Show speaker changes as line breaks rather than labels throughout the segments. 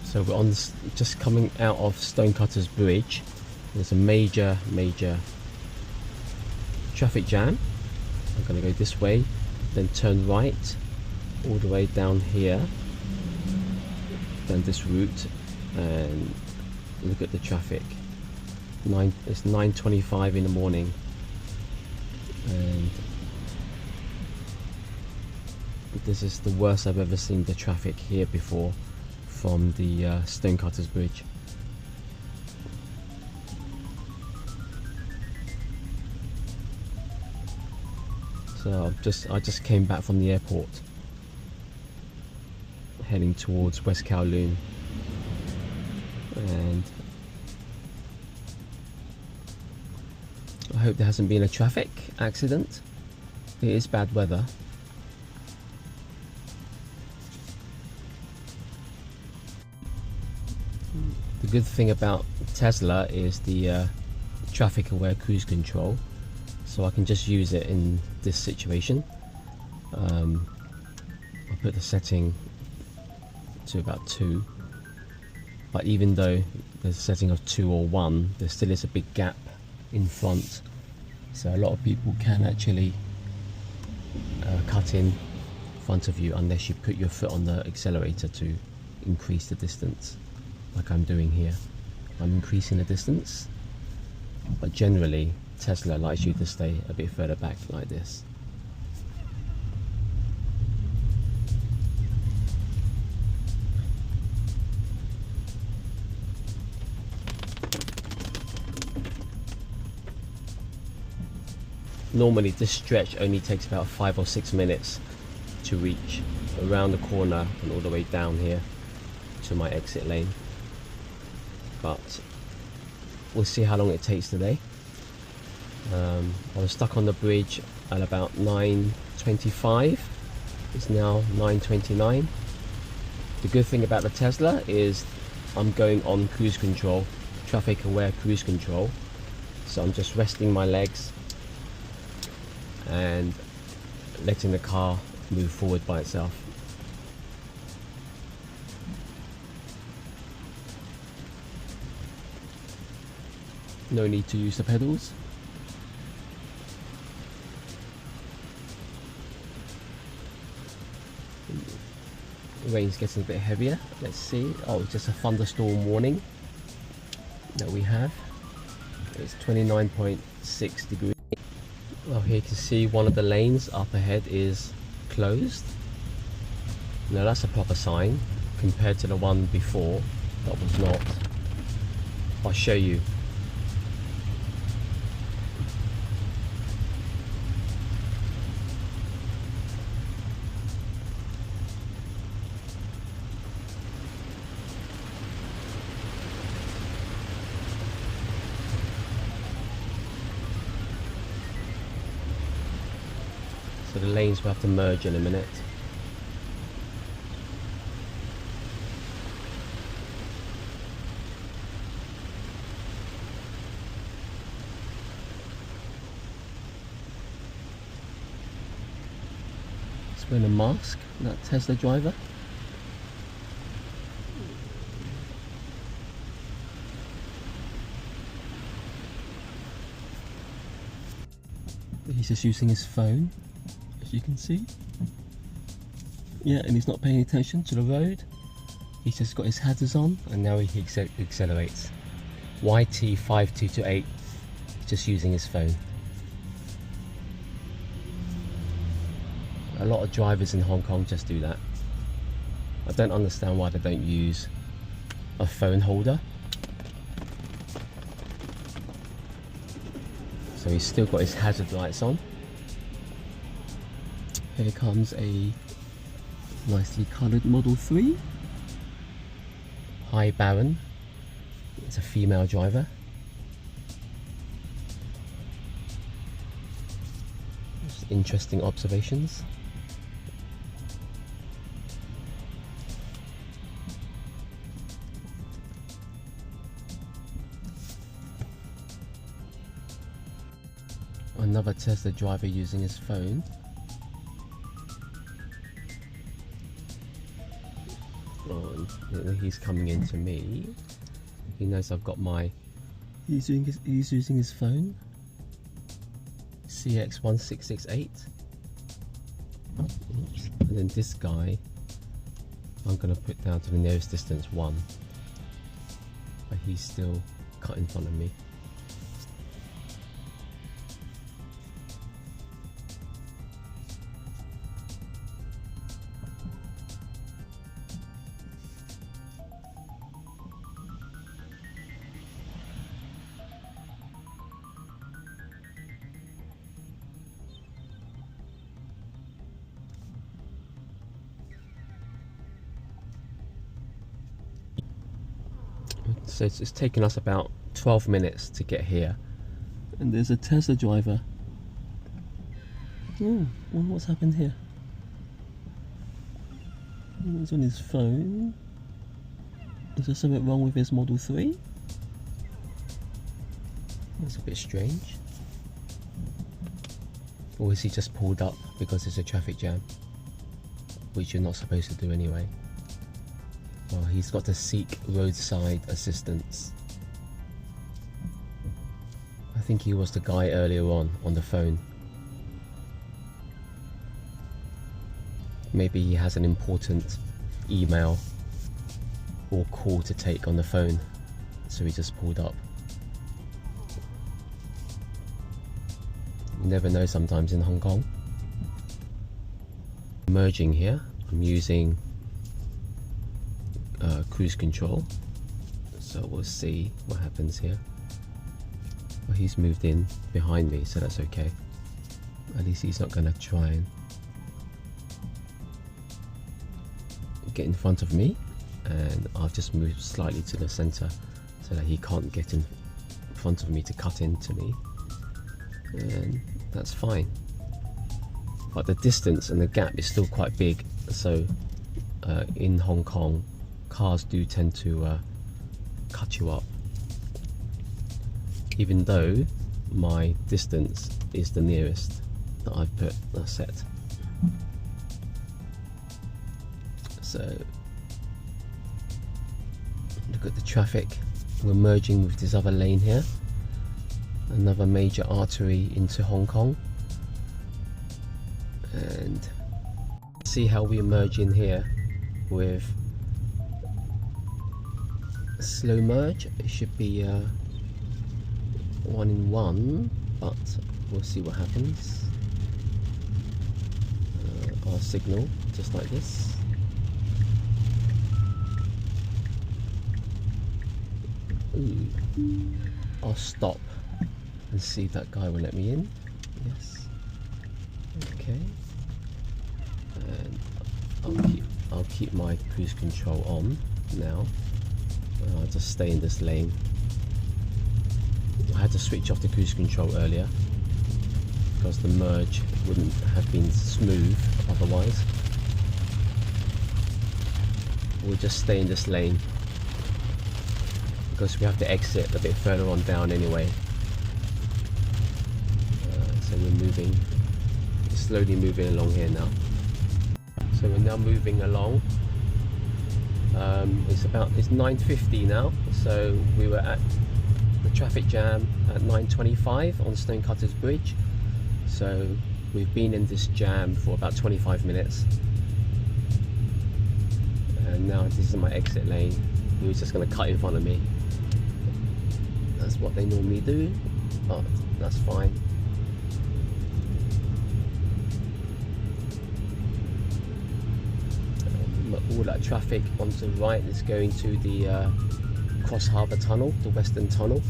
So we're on just coming out of Stonecutters Bridge. There's a major traffic jam. I'm going to go this way, then turn right all the way down here, down this route, and look at the traffic. It's 9:25 in the morning, and this is the worst I've ever seen the traffic here before from the Stonecutters Bridge. So I just came back from the airport, heading towards West Kowloon, and I hope there hasn't been a traffic accident. It is bad weather. The good thing about Tesla is the traffic aware cruise control, so I can just use it in this situation. I'll put the setting to about 2, but even though there's a setting of 2 or 1, there still is a big gap in front, so a lot of people can actually cut in front of you unless you put your foot on the accelerator to increase the distance, like I'm doing here. I'm increasing the distance, but generally Tesla likes you to stay a bit further back like this. Normally this stretch only takes about 5 or 6 minutes to reach around the corner and all the way down here to my exit lane, but we'll see how long it takes today. I was stuck on the bridge at about 9:25. It's now 9:29. The good thing about the Tesla is I'm going on cruise control, traffic aware cruise control, so I'm just resting my legs and letting the car move forward by itself. No need to use the pedals. The rain's getting a bit heavier. Let's see. Oh, it's just a thunderstorm warning that we have. It's 29.6 degrees. Well, here you can see one of the lanes up ahead is closed. Now that's a proper sign compared to the one before that was not. I'll show you. So the lanes will have to merge in a minute. He's wearing a mask, that Tesla driver. He's just using his phone, as you can see. Yeah, and he's not paying attention to the road. He's just got his hazards on, and now he accelerates. YT5228, just using his phone. A lot of drivers in Hong Kong just do that. I don't understand why they don't use a phone holder. So he's still got his hazard lights on. Here comes a nicely coloured Model 3. Hi Baron. It's a female driver. Just interesting observations. Another Tesla driver using his phone. Oh, that he's coming into me. He knows I've got my... He's using his phone. CX1668. Oops. And then this guy, I'm going to put down to the nearest distance 1. But he's still cut in front of me. So it's taken us about 12 minutes to get here. And there's a Tesla driver. Oh, wonder what's happened here. He's on his phone. Is there something wrong with his Model 3? That's a bit strange. Or is he just pulled up because there's a traffic jam? Which you're not supposed to do anyway. Well, he's got to seek roadside assistance. I think he was the guy earlier on the phone. Maybe he has an important email or call to take on the phone, so he just pulled up. You never know sometimes in Hong Kong. Merging here, I'm using cruise control, so we'll see what happens here. Well, he's moved in behind me, so that's okay. At least he's not going to try and get in front of me, and I'll just move slightly to the center so that he can't get in front of me to cut into me, and that's fine. But the distance and the gap is still quite big, so in Hong Kong cars do tend to cut you up, even though my distance is the nearest that I've put a set. So look at the traffic. We're merging with this other lane here, another major artery into Hong Kong, and see how we merge in here with slow merge. It should be 1 in 1, but we'll see what happens. Our signal just like this. Ooh. I'll stop and see if that guy will let me in. Yes. Okay. And I'll keep my cruise control on now. I'll just stay in this lane. I had to switch off the cruise control earlier because the merge wouldn't have been smooth otherwise. We'll just stay in this lane because we have to exit a bit further on down anyway. So we're slowly moving along here now. So we're now moving along. It's 9:50 now, so we were at the traffic jam at 9:25 on Stonecutters Bridge. So we've been in this jam for about 25 minutes, and now this is my exit lane. He was just going to cut in front of me. That's what they normally do, but that's fine. All that traffic onto the right is going to the Cross Harbour Tunnel, the Western Tunnel,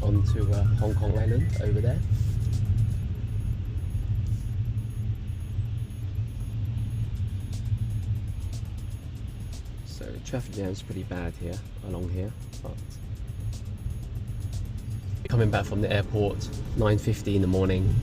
onto Hong Kong Island over there. So the traffic jam is pretty bad here, along here. But coming back from the airport, 9:50 in the morning,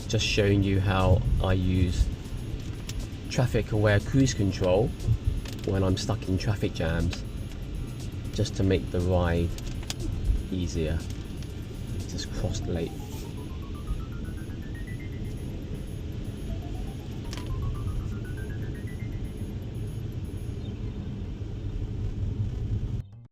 just showing you how I use traffic aware cruise control when I'm stuck in traffic jams, just to make the ride easier. Just crossed late